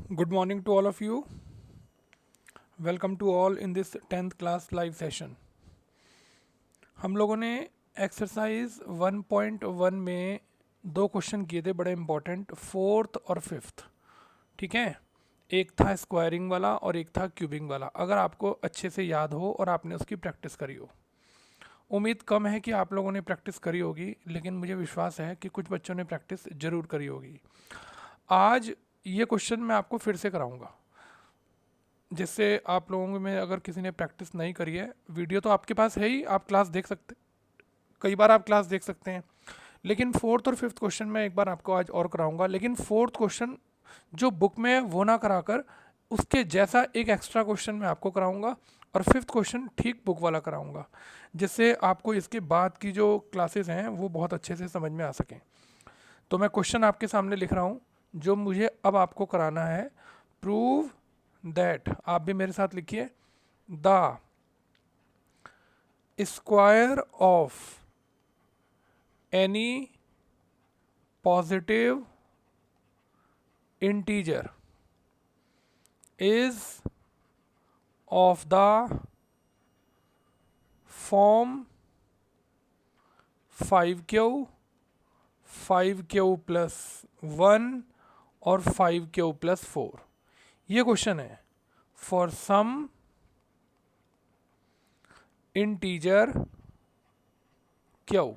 Good morning to all of you. Welcome to all in this 10th class live session. हम लोगों ने exercise 1.1 में दो question किए थे बड़े इम्पोर्टेंट, फोर्थ और फिफ्थ. ठीक है, एक था स्क्वायरिंग वाला और एक था क्यूबिंग वाला. अगर आपको अच्छे से याद हो और आपने उसकी प्रैक्टिस करी हो, उम्मीद कम है कि आप लोगों ने प्रैक्टिस करी होगी, लेकिन मुझे विश्वास है कि कुछ बच्चों ने प्रैक्टिस ज़रूर करी होगी. आज ये क्वेश्चन मैं आपको फिर से कराऊंगा, जिससे आप लोगों में अगर किसी ने प्रैक्टिस नहीं करी है, वीडियो तो आपके पास है ही, आप क्लास देख सकते, कई बार आप क्लास देख सकते हैं. लेकिन फोर्थ और फिफ्थ क्वेश्चन मैं एक बार आपको आज और कराऊंगा. लेकिन फोर्थ क्वेश्चन जो बुक में है वो ना कराकर उसके जैसा एक एक्स्ट्रा क्वेश्चन मैं आपको कराऊंगा, और फिफ्थ क्वेश्चन ठीक बुक वाला कराऊंगा, जिससे आपको इसके बाद की जो क्लासेस हैं वो बहुत अच्छे से समझ में आ सकें. तो मैं क्वेश्चन आपके सामने लिख रहा हूँ जो मुझे अब आपको कराना है. प्रूव दैट, आप भी मेरे साथ लिखिए, the square of any positive integer is of the form 5Q plus 1 और 5Q प्लस 4. ये क्वेश्चन है फॉर सम इंटीजर Q.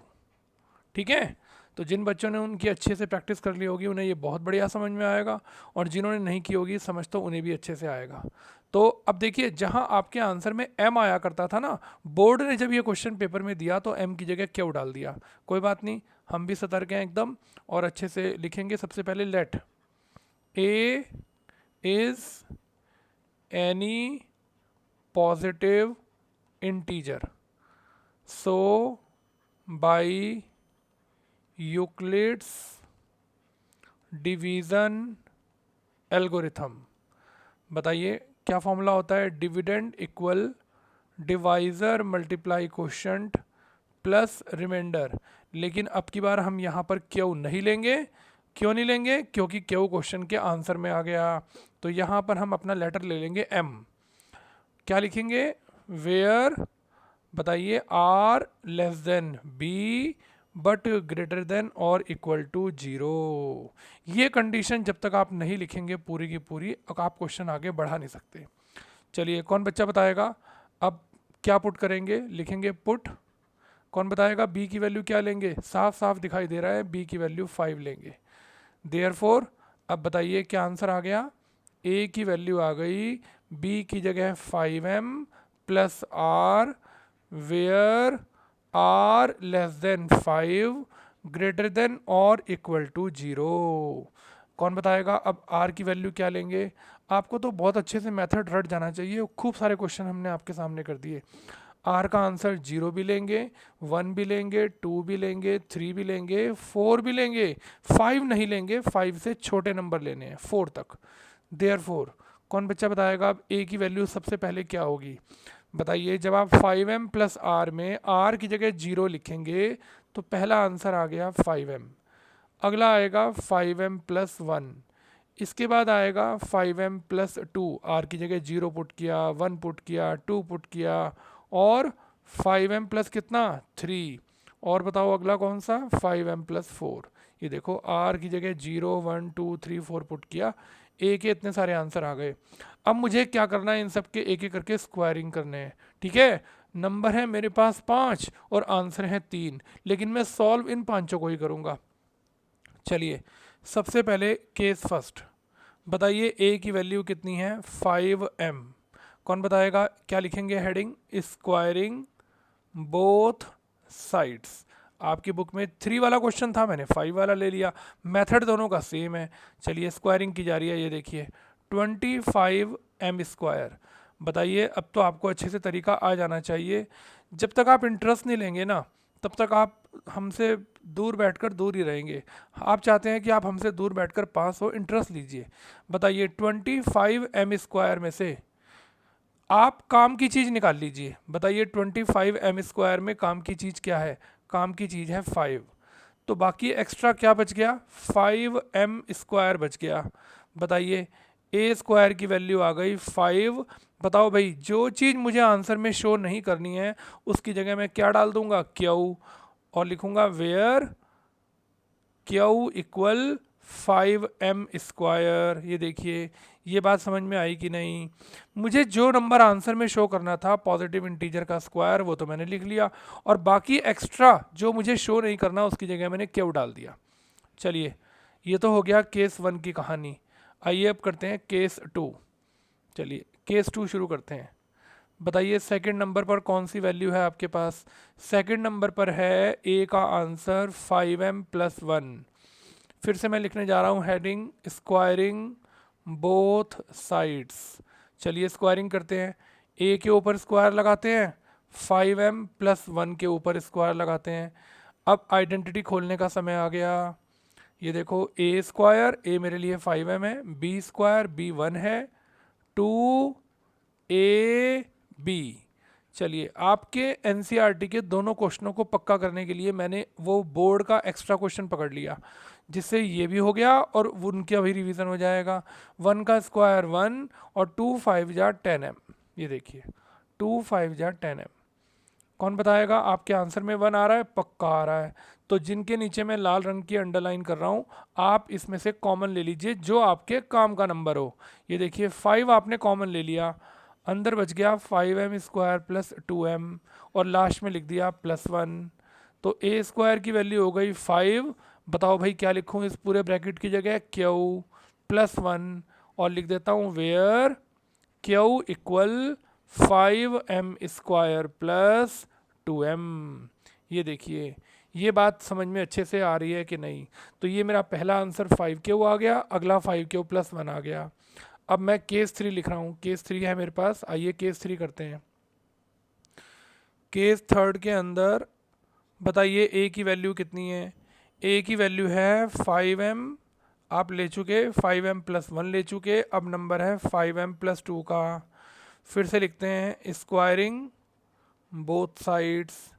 ठीक है, तो जिन बच्चों ने उनकी अच्छे से प्रैक्टिस कर ली होगी उन्हें ये बहुत बढ़िया समझ में आएगा, और जिन्होंने नहीं की होगी समझ तो उन्हें भी अच्छे से आएगा. तो अब देखिए, जहां आपके आंसर में M आया करता था ना, बोर्ड ने जब ये क्वेश्चन पेपर में दिया तो M की जगह Q डाल दिया. कोई बात नहीं, हम भी सतर्क हैं एकदम और अच्छे से लिखेंगे. सबसे पहले let A is any positive integer, so by Euclid's division algorithm. बताइए क्या फॉर्मूला होता है? Dividend equal divisor multiply quotient plus remainder. लेकिन अब की बार हम यहाँ पर क्यू नहीं लेंगे. क्यों नहीं लेंगे? क्योंकि क्यू क्वेश्चन के आंसर में आ गया. तो यहाँ पर हम अपना लेटर ले लेंगे M. क्या लिखेंगे? वेयर, बताइए, r less than B but greater than और इक्वल टू 0. ये कंडीशन जब तक आप नहीं लिखेंगे पूरी की पूरी, आप क्वेश्चन आगे बढ़ा नहीं सकते. चलिए, कौन बच्चा बताएगा अब क्या पुट करेंगे? लिखेंगे पुट. कौन बताएगा बी की वैल्यू क्या लेंगे? साफ साफ दिखाई दे रहा है, बी की वैल्यू 5 लेंगे. देयरफॉर अब बताइए क्या आंसर आ गया? ए की वैल्यू आ गई बी की जगह 5M plus r, where r less than 5 greater than और इक्वल टू 0. कौन बताएगा अब आर की वैल्यू क्या लेंगे? आपको तो बहुत अच्छे से मेथड रट जाना चाहिए, खूब सारे क्वेश्चन हमने आपके सामने कर दिए. आर का आंसर 0 भी लेंगे, 1 भी लेंगे, 2 भी लेंगे, 3 भी लेंगे, 4 भी लेंगे. 5 नहीं लेंगे, 5 से छोटे नंबर लेने हैं, 4 तक. देयरफॉर कौन बच्चा बताएगा अब ए की वैल्यू सबसे पहले क्या होगी? बताइए, जब आप 5M प्लस आर में आर की जगह 0 लिखेंगे तो पहला आंसर आ गया 5M. अगला आएगा 5M प्लस 1. इसके बाद आएगा 5M प्लस 2. आर की जगह 0 पुट किया, 1 पुट किया, 2 पुट किया, और 5M प्लस कितना? 3. और बताओ अगला कौन सा? 5M plus 4. ये देखो, आर की जगह 0, 1, 2, 3, 4 पुट किया, ए के इतने सारे आंसर आ गए. अब मुझे क्या करना है? इन सब के एक एक करके स्क्वायरिंग करने हैं. ठीक है, नंबर है मेरे पास 5 और आंसर है 3, लेकिन मैं सॉल्व इन पांचों को ही करूँगा. चलिए, सबसे पहले केस फर्स्ट. बताइए ए की वैल्यू कितनी है? 5M. कौन बताएगा? क्या लिखेंगे हेडिंग? Squaring both sides. आपकी बुक में 3 वाला क्वेश्चन था, मैंने 5 वाला ले लिया. मेथड दोनों का सेम है. चलिए, स्क्वायरिंग की जा रही है. ये देखिए 25M स्क्वायर. बताइए, अब तो आपको अच्छे से तरीका आ जाना चाहिए. जब तक आप इंटरेस्ट नहीं लेंगे ना, तब तक आप हमसे दूर बैठकर दूर ही रहेंगे. आप चाहते हैं कि आप हमसे दूर बैठकर पास हो, इंटरेस्ट लीजिए. बताइए 25M स्क्वायर में से आप काम की चीज़ निकाल लीजिए. बताइए 25M स्क्वायर में काम की चीज़ क्या है? काम की चीज़ है 5. तो बाकी एक्स्ट्रा क्या बच गया? 5M स्क्वायर बच गया. बताइए ए स्क्वायर की वैल्यू आ गई 5। बताओ भाई, जो चीज़ मुझे आंसर में शो नहीं करनी है उसकी जगह मैं क्या डाल दूंगा, क्यू, और लिखूंगा वेयर क्यू इक्वल 5m²। ये देखिए, ये बात समझ में आई कि नहीं। मुझे जो नंबर आंसर में शो करना था पॉजिटिव इंटीजर का स्क्वायर, वो तो मैंने लिख लिया, और बाकी एक्स्ट्रा जो मुझे शो नहीं करना उसकी जगह मैंने क्यू डाल दिया। चलिए, ये तो हो गया केस 1 की कहानी। आइए अब करते हैं केस 2। चलिए केस 2 शुरू करते हैं। बताइए सेकंड नंबर पर कौन सी वैल्यू है आपके पास। सेकंड नंबर पर है ए का आंसर 5m+1। फिर से मैं लिखने जा रहा हूँ हेडिंग स्क्वायरिंग बोथ साइड्स। चलिए स्क्वायरिंग करते हैं। ए के ऊपर स्क्वायर लगाते हैं, 5m+1 के ऊपर स्क्वायर लगाते हैं। अब आइडेंटिटी खोलने का समय आ गया। ये देखो, ए स्क्वायर, ए मेरे लिए 5m है, बी स्क्वायर, बी 1 है, 2ab। चलिए, आपके एनसीईआरटी के दोनों क्वेश्चनों को पक्का करने के लिए मैंने वो बोर्ड का एक्स्ट्रा क्वेश्चन पकड़ लिया, जिससे ये भी हो गया और उनका भी रिवीजन हो जाएगा। 1 का स्क्वायर 1 और 2 5 जा 10m। ये देखिए, 2 5 जा 10m। कौन बताएगा आपके आंसर में 1 आ रहा है, पक्का आ रहा है। तो जिनके नीचे मैं लाल रंग की अंडरलाइन कर रहा हूँ, आप इसमें से कॉमन ले लीजिए जो आपके काम का नंबर हो। ये देखिए, 5 आपने कॉमन ले लिया, अंदर बच गया 5m² + 2m, और लास्ट में लिख दिया +1। तो ए स्क्वायर की वैल्यू हो गई 5। बताओ भाई क्या लिखूँ इस पूरे ब्रैकेट की जगह, क्यू +1, और लिख देता हूँ where Q equal 5m² + 2m। ये देखिए, ये बात समझ में अच्छे से आ रही है कि नहीं। तो ये मेरा पहला आंसर 5Q आ गया, अगला 5Q + 1 आ गया। अब मैं केस 3 लिख रहा हूँ। केस 3 है मेरे पास, आइए केस 3 करते हैं। केस थर्ड के अंदर बताइए ए की वैल्यू कितनी है। ए की वैल्यू है 5m, आप ले चुके, 5m+1 ले चुके, अब नंबर है 5m+2 का। फिर से लिखते हैं स्क्वायरिंग बोथ साइड्स।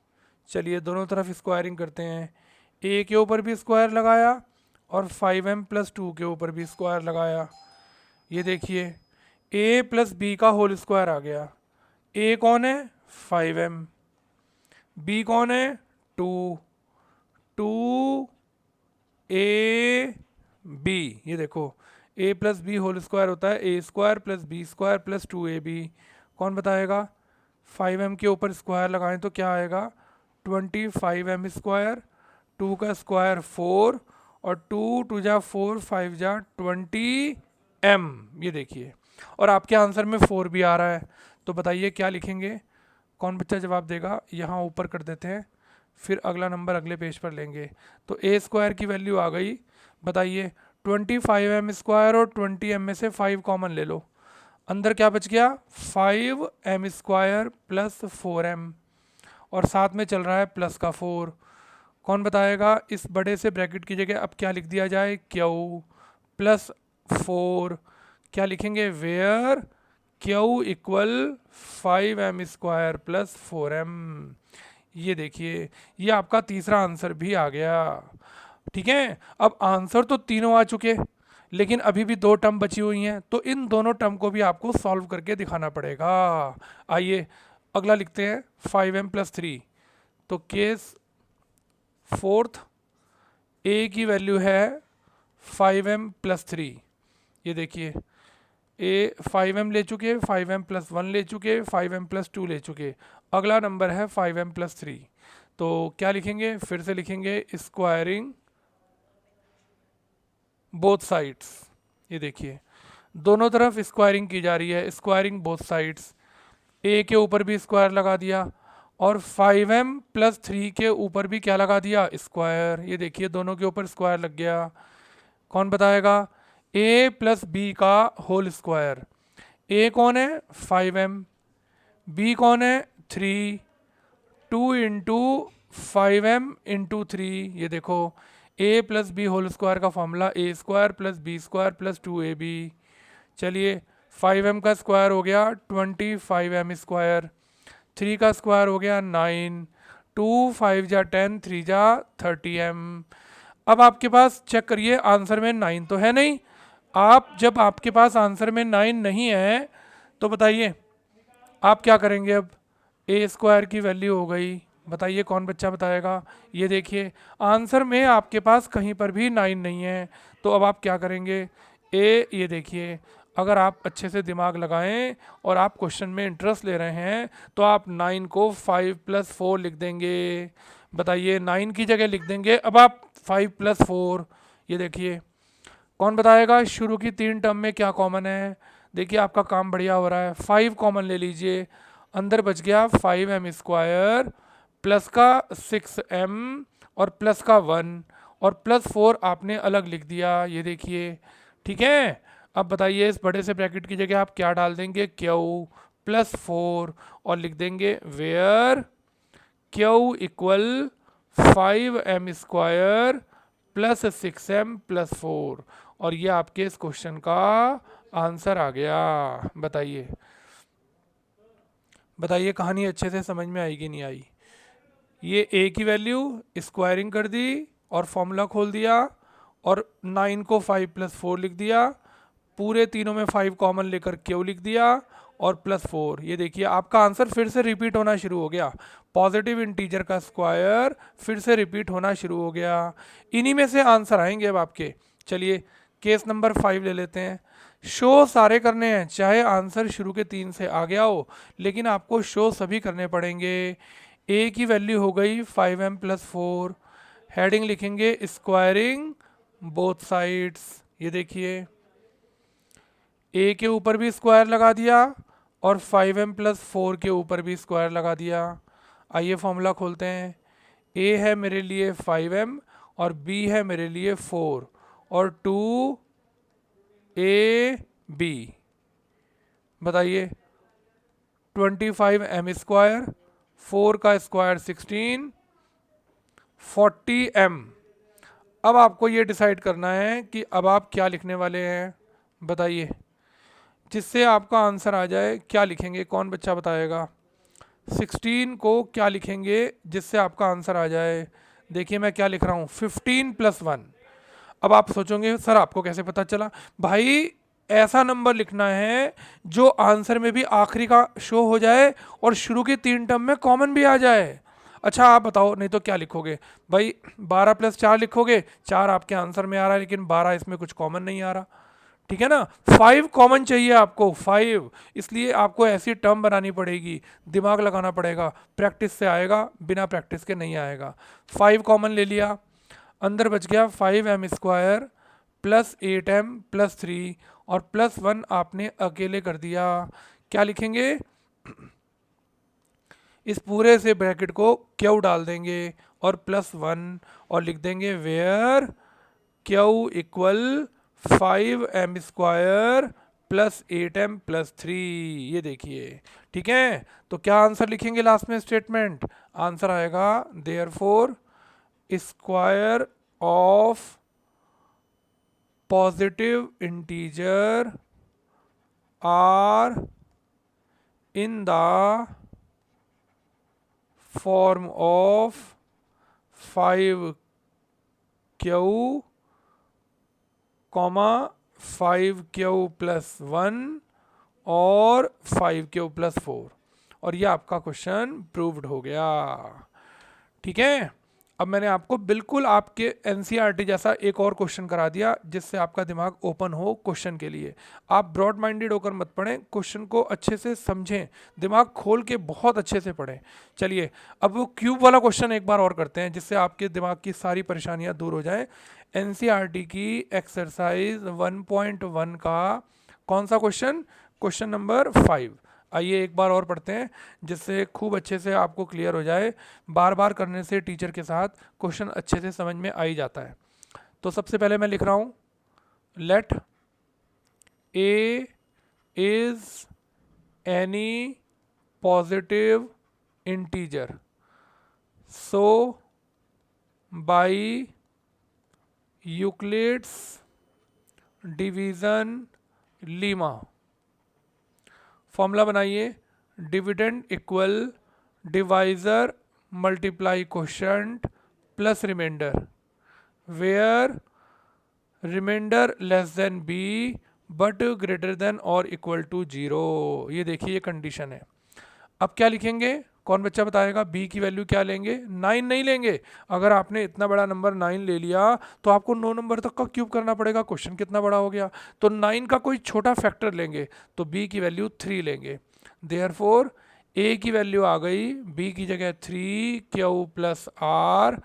चलिए दोनों तरफ स्क्वायरिंग करते हैं। ए के ऊपर भी स्क्वायर लगाया और 5m+2 के ऊपर भी स्क्वायर लगाया। ये देखिए, a + b का होल स्क्वायर आ गया। a कौन है, 5m, b कौन है, 2, 2ab। ये देखो, a + b होल स्क्वायर होता है a² + b² + 2ab। कौन बताएगा। 5m के ऊपर स्क्वायर लगाएं तो क्या आएगा, 25m², 2 का स्क्वायर 4, और 2 2 जा 4, 5 जा 20m। ये देखिए, और आपके आंसर में 4 भी आ रहा है। तो बताइए क्या लिखेंगे, कौन बच्चा जवाब देगा। यहाँ ऊपर कर देते हैं, फिर अगला नंबर अगले पेज पर लेंगे। तो ए स्क्वायर की वैल्यू आ गई। बताइए 25m² और 20m में से 5 कॉमन ले लो, अंदर क्या बच गया, 5m² + 4m, और साथ में चल रहा है प्लस का 4। कौन बताएगा इस बड़े से ब्रैकेट की जगह अब क्या लिख दिया जाए, क्यू +4। क्या लिखेंगे, where Q equal 5m² + 4m। ये देखिए, ये आपका तीसरा आंसर भी आ गया। ठीक है, अब आंसर तो तीनों आ चुके, लेकिन अभी भी 2 टर्म बची हुई हैं, तो इन दोनों टर्म को भी आपको सॉल्व करके दिखाना पड़ेगा। आइए अगला लिखते हैं 5m+3। तो केस फोर्थ, ए की वैल्यू है 5m+3। ये देखिए, ए 5m ले चुके, 5m+1 ले चुके, 5m+2 ले चुके, अगला नंबर है 5m+3। तो क्या लिखेंगे, फिर से लिखेंगे स्क्वायरिंग बोथ साइड्स। ये देखिए, दोनों तरफ स्क्वायरिंग की जा रही है, स्क्वायरिंग बोथ साइड्स। ए के ऊपर भी स्क्वायर लगा दिया, और 5m+3 के ऊपर भी क्या लगा दिया, स्क्वायर। ये देखिए, दोनों के ऊपर स्क्वायर लग गया। कौन बताएगा, a + b का होल स्क्वायर। a कौन है, 5m, b कौन है, 3, 2 × 5m × 3। ये देखो, a + b होल स्क्वायर का फॉर्मूला a² + b² + 2ab। चलिए 5m का स्क्वायर हो गया 25m², 3 का स्क्वायर हो गया 9, 2 5 जा 10, 3 जा 30m। अब आपके पास चेक करिए, आंसर में 9 तो है नहीं, आप जब आपके पास आंसर में 9 नहीं है तो बताइए आप क्या करेंगे। अब ए स्क्वायर की वैल्यू हो गई, बताइए कौन बच्चा बताएगा। ये देखिए आंसर में आपके पास कहीं पर भी 9 नहीं है, तो अब आप क्या करेंगे। ये देखिए अगर आप अच्छे से दिमाग लगाएं और आप क्वेश्चन में इंटरेस्ट ले रहे हैं तो आप 9 को 5+4 लिख देंगे। बताइए 9 की जगह लिख देंगे अब आप 5+4। ये देखिए कौन बताएगा शुरू की 3 टर्म में क्या कॉमन है। देखिए आपका काम बढ़िया हो रहा है, 5 कॉमन ले लीजिए, अंदर बच गया 5m² प्लस का 6m और प्लस का 1 और +4 आपने अलग लिख दिया। ये देखिए ठीक है। अब बताइए इस बड़े से ब्रैकेट की जगह आप क्या डाल देंगे, Q+4 और लिख देंगे where Q = 5m² plus 6m+4 और ये आपके इस क्वेश्चन का आंसर आ गया। बताइए बताइए कहानी अच्छे से समझ में आएगी नहीं आई। ये ए की वैल्यू स्क्वायरिंग कर दी और फॉर्मूला खोल दिया और 9 को 5+4 लिख दिया, पूरे तीनों में 5 कॉमन लेकर क्यू लिख दिया और +4। ये देखिए आपका आंसर फिर से रिपीट होना शुरू हो गया, पॉजिटिव इंटीजर का स्क्वायर फिर से रिपीट होना शुरू हो गया। इन्हीं में से आंसर आएंगे अब आपके। चलिए केस नंबर 5 ले लेते हैं। शो सारे करने हैं, चाहे आंसर शुरू के 3 से आ गया हो लेकिन आपको शो सभी करने पड़ेंगे। ए की वैल्यू हो गई 5m+4, हेडिंग लिखेंगे स्क्वायरिंग बोथ साइड्स। ये देखिए ए के ऊपर भी स्क्वायर लगा दिया और 5m+4 के ऊपर भी स्क्वायर लगा दिया। आइए फॉर्मूला खोलते हैं। ए है मेरे लिए 5m और बी है मेरे लिए 4 और 2ab। बताइए 25m², 4 का स्क्वायर 16, 40m। अब आपको ये डिसाइड करना है कि अब आप क्या लिखने वाले हैं। बताइए जिससे आपका आंसर आ जाए, क्या लिखेंगे, कौन बच्चा बताएगा। 16 को क्या लिखेंगे जिससे आपका आंसर आ जाए। देखिए मैं क्या लिख रहा हूँ 15+1। अब आप सोचोगे सर आपको कैसे पता चला। भाई ऐसा नंबर लिखना है जो आंसर में भी आखिरी का शो हो जाए और शुरू की 3 टर्म में कॉमन भी आ जाए। अच्छा आप बताओ नहीं तो क्या लिखोगे भाई, 12+4 लिखोगे, 4 आपके आंसर में आ रहा है लेकिन 12 इसमें कुछ कॉमन नहीं आ रहा। ठीक है ना, 5 कॉमन चाहिए आपको, 5। इसलिए आपको ऐसी टर्म बनानी पड़ेगी, दिमाग लगाना पड़ेगा, प्रैक्टिस से आएगा, बिना प्रैक्टिस के नहीं आएगा। 5 कॉमन ले लिया, अंदर बच गया 5m² प्लस 8m प्लस 3 और +1 आपने अकेले कर दिया। क्या लिखेंगे, इस पूरे से ब्रैकेट को क्यू डाल देंगे और +1 और लिख देंगे where Q = 5m² plus 8m plus 3। ये देखिए ठीक है। तो क्या आंसर लिखेंगे लास्ट में स्टेटमेंट, आंसर आएगा therefore square of positive integer are in the form of 5Q, 5Q+1 और 5Q+4 और ये आपका क्वेश्चन प्रूव्ड हो गया। ठीक है, अब मैंने आपको बिल्कुल आपके एनसीईआरटी जैसा एक और क्वेश्चन करा दिया जिससे आपका दिमाग ओपन हो क्वेश्चन के लिए। आप ब्रॉड माइंडेड होकर मत पढ़ें, क्वेश्चन को अच्छे से समझें, दिमाग खोल के बहुत अच्छे से पढ़ें। चलिए अब वो क्यूब वाला क्वेश्चन एक बार और करते हैं जिससे आपके दिमाग की सारी परेशानियां दूर हो जाएं। एनसीईआरटी की एक्सरसाइज 1.1 का कौन सा क्वेश्चन, क्वेश्चन नंबर 5। आइए एक बार और पढ़ते हैं जिससे खूब अच्छे से आपको क्लियर हो जाए। बार बार करने से टीचर के साथ क्वेश्चन अच्छे से समझ में आ ही जाता है। तो सबसे पहले मैं लिख रहा हूँ let A is any positive integer so by Euclid's division lemma. Formula बनाइए, dividend equal divisor multiply quotient plus remainder where remainder less than B but greater than और इक्वल टू 0। ये देखिए ये कंडीशन है। अब क्या लिखेंगे, कौन बच्चा बताएगा, बी की वैल्यू क्या लेंगे, 9 नहीं लेंगे। अगर आपने इतना बड़ा नंबर 9 ले लिया तो आपको 9 नंबर तक का क्यूब करना पड़ेगा, क्वेश्चन कितना बड़ा हो गया। तो 9 का कोई छोटा फैक्टर लेंगे, तो बी की वैल्यू 3 लेंगे। देयरफॉर ए की वैल्यू आ गई बी की जगह 3 क्यू प्लस आर,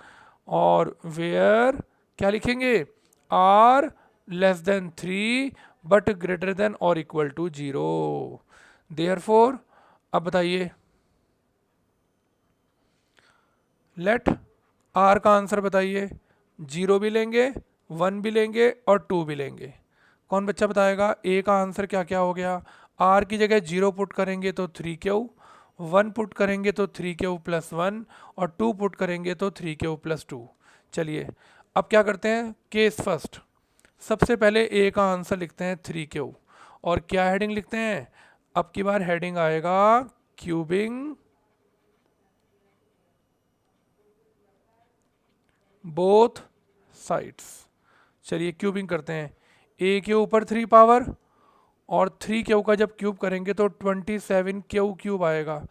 और वेयर क्या लिखेंगे, r less than 3 but greater than और इक्वल टू 0। देयरफॉर अब बताइए, लेट आर का आंसर बताइए, 0 भी लेंगे, 1 भी लेंगे और 2 भी लेंगे। कौन बच्चा बताएगा, ए का आंसर क्या क्या हो गया, आर की जगह 0 पुट करेंगे तो 3 क्यू, 1 पुट करेंगे तो 3 क्यू प्लस 1, और 2 पुट करेंगे तो 3 क्यू प्लस 2। चलिए अब क्या करते हैं, केस फर्स्ट। सबसे पहले ए का आंसर लिखते हैं 3 क्यू, और क्या हेडिंग लिखते हैं, अब की बार हेडिंग आएगा क्यूबिंग बोथ साइड्स। चलिए क्यूबिंग करते हैं, ए के ऊपर 3 पावर, और 3 क्यू का जब क्यूब करेंगे तो 27 क्यू क्यूब आएगा।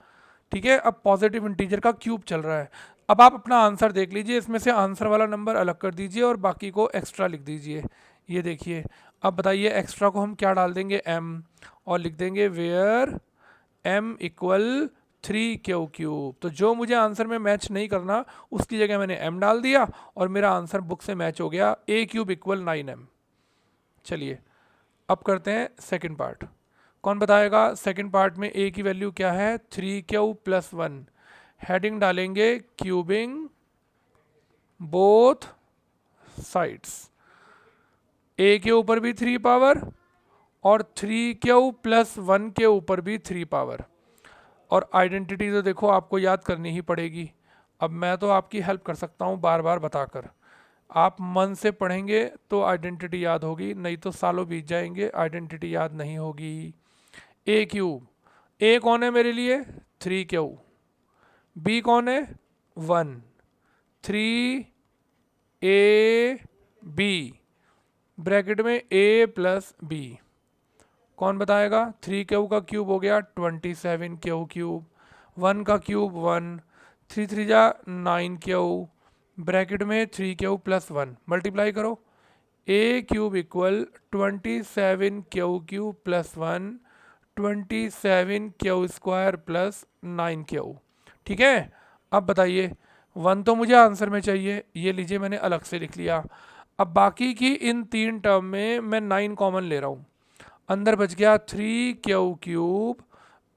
ठीक है, अब पॉजिटिव इंटीजर का क्यूब चल रहा है। अब आप अपना आंसर देख लीजिए, इसमें से आंसर वाला नंबर अलग कर दीजिए और बाकी को एक्स्ट्रा लिख दीजिए। ये देखिए, अब बताइए एक्स्ट्रा को हम क्या डाल देंगे, m, और लिख देंगे where m equal 3 q cube. तो जो मुझे आंसर में मैच नहीं करना उसकी जगह मैंने m डाल दिया, और मेरा आंसर बुक से मैच हो गया, a क्यूब इक्वल 9m। चलिए अब करते हैं सेकंड पार्ट। कौन बताएगा, सेकंड पार्ट में a की वैल्यू क्या है, 3 क्यू प्लस 1। हेडिंग डालेंगे क्यूबिंग बोथ साइड्स। a के ऊपर भी 3 पावर, और 3 क्यू प्लस 1 के ऊपर भी 3 पावर। और आइडेंटिटी तो देखो आपको याद करनी ही पड़ेगी। अब मैं तो आपकी हेल्प कर सकता हूँ बार बार बताकर, आप मन से पढ़ेंगे तो आइडेंटिटी याद होगी, नहीं तो सालों बीत जाएंगे आइडेंटिटी याद नहीं होगी। ए क्यूब, ए कौन है मेरे लिए, 3 क्यू, बी कौन है 1, 3 ए बी, ब्रैकेट में ए प्लस बी। कौन बताएगा, 3 क्यू का क्यूब हो गया 27 क्यू क्यूब, 1 का क्यूब 1, 3 3 जा 9 क्यू, ब्रैकेट में 3 क्यू प्लस 1, मल्टीप्लाई करो, a cube equal 27 q cube plus 1, 27 q square plus 9 q. ठीक है, अब बताइए 1 तो मुझे आंसर में चाहिए, ये लीजिए मैंने अलग से लिख लिया। अब बाकी की इन 3 टर्म में मैं 9 कॉमन ले रहा हूँ, अंदर बच गया 3 q cube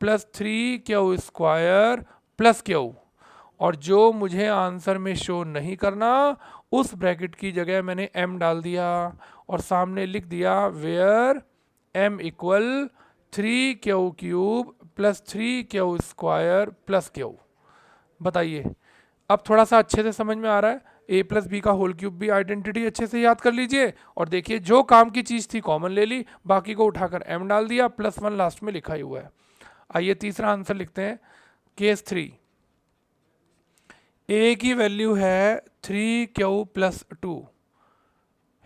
plus 3 q square plus Q, और जो मुझे आंसर में शो नहीं करना उस ब्रैकेट की जगह मैंने m डाल दिया, और सामने लिख दिया where m equal 3 q cube plus 3 q square plus q. बताइए अब थोड़ा सा अच्छे से समझ में आ रहा है, a प्लस बी का होल क्यूब भी आइडेंटिटी अच्छे से याद कर लीजिए, और देखिए जो काम की चीज़ थी कॉमन ले ली, बाकी को उठाकर m डाल दिया, प्लस 1 लास्ट में लिखा ही हुआ है। आइए तीसरा आंसर लिखते हैं, केस 3। a की वैल्यू है 3 क्यू प्लस 2,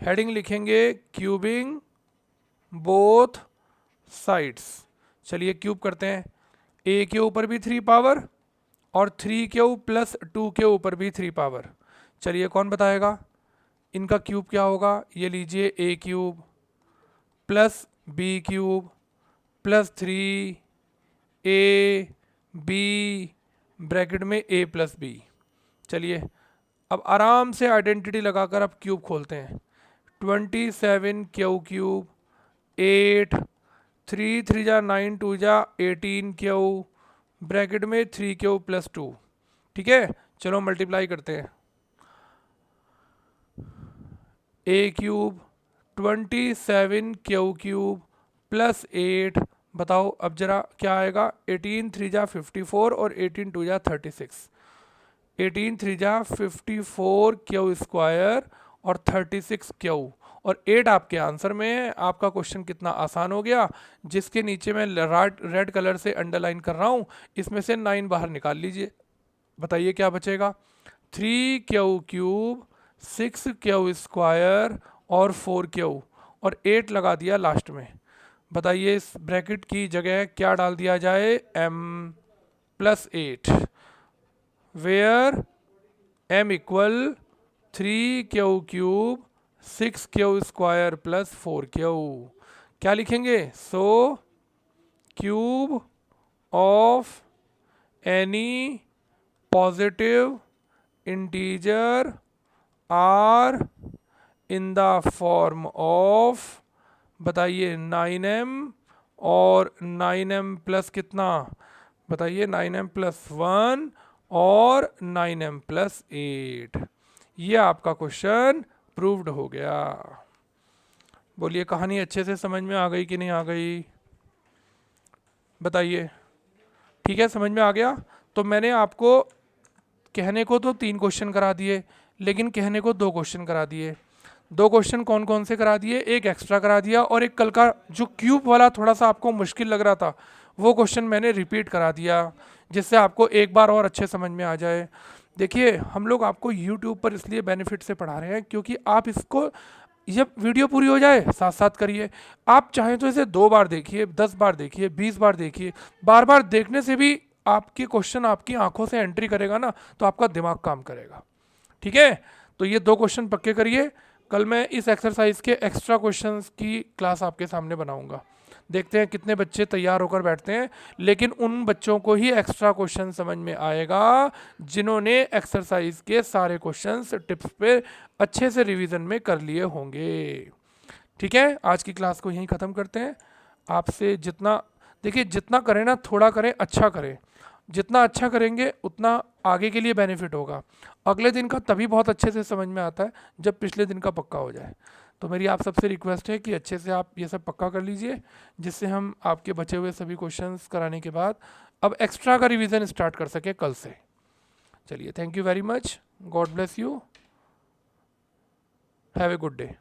हेडिंग लिखेंगे क्यूबिंग बोथ साइड्स। चलिए क्यूब करते हैं, a के ऊपर भी 3 पावर, और 3 क्यू प्लस 2 के ऊपर भी 3 पावर। चलिए कौन बताएगा, इनका क्यूब क्या होगा, ये लीजिए a cube plus b cube plus 3 a b, bracket में a प्लस b। चलिए अब आराम से आइडेंटिटी लगाकर अब क्यूब खोलते हैं, 27 क्यू क्यूब 8, 3 3 जा 9 2 जा 18 क्यू, ब्रैकेट में 3 क्यू प्लस 2। ठीक है, चलो मल्टीप्लाई करते हैं, a cube 27 q cube plus 8, बताओ अब जरा क्या आएगा, 18 3 जा 54 और 18 2 जा 36, 18 3 जा 54 क्यू स्क्वायर और 36 क्यू, और 8 आपके आंसर में है। आपका क्वेश्चन कितना आसान हो गया, जिसके नीचे मैं रेड कलर से अंडरलाइन कर रहा हूँ, इसमें से 9 बाहर निकाल लीजिए। बताइए क्या बचेगा, 3 क्यू क्यूब 6 क्यू स्क्वायर और 4Q और 8 लगा दिया लास्ट में। बताइए इस ब्रैकेट की जगह क्या डाल दिया जाए, m plus 8, where m equal 3Q cube 6Q square plus 4Q। क्या लिखेंगे, so cube of any positive integer are in the form of, बताइए 9m और 9m प्लस कितना, बताइए 9m प्लस 1 और 9m प्लस 8। ये आपका क्वेश्चन प्रूव्ड हो गया। बोलिए कहानी अच्छे से समझ में आ गई कि नहीं आ गई, बताइए। ठीक है, समझ में आ गया। तो मैंने आपको कहने को तो 3 क्वेश्चन करा दिए, लेकिन कहने को 2 क्वेश्चन करा दिए। 2 क्वेश्चन कौन कौन से करा दिए, एक एक्स्ट्रा करा दिया और एक कल का जो क्यूब वाला थोड़ा सा आपको मुश्किल लग रहा था वो क्वेश्चन मैंने रिपीट करा दिया, जिससे आपको एक बार और अच्छे समझ में आ जाए। देखिए हम लोग आपको यूट्यूब पर इसलिए बेनिफिट से पढ़ा रहे हैं क्योंकि आप इसको, जब वीडियो पूरी हो जाए साथ साथ करिए। आप चाहें तो इसे 2 बार देखिए, 10 बार देखिए, 20 बार देखिए। बार बार देखने से भी आपके क्वेश्चन आपकी आंखों से एंट्री करेगा ना, तो आपका दिमाग काम करेगा। ठीक है, तो ये 2 क्वेश्चन पक्के करिए। कल मैं इस एक्सरसाइज के एक्स्ट्रा क्वेश्चंस की क्लास आपके सामने बनाऊंगा। देखते हैं कितने बच्चे तैयार होकर बैठते हैं, लेकिन उन बच्चों को ही एक्स्ट्रा क्वेश्चन समझ में आएगा जिन्होंने एक्सरसाइज के सारे क्वेश्चंस टिप्स पे अच्छे से रिवीजन में कर लिए होंगे। ठीक है, आज की क्लास को यहीं ख़त्म करते हैं। आपसे जितना, देखिए जितना करें ना थोड़ा करें, अच्छा करें। जितना अच्छा करेंगे उतना आगे के लिए बेनिफिट होगा। अगले दिन का तभी बहुत अच्छे से समझ में आता है जब पिछले दिन का पक्का हो जाए। तो मेरी आप सबसे रिक्वेस्ट है कि अच्छे से आप ये सब पक्का कर लीजिए, जिससे हम आपके बचे हुए सभी क्वेश्चंस कराने के बाद अब एक्स्ट्रा का रिवीजन स्टार्ट कर सके कल से। चलिए, thank you very much, God bless you, have a good day.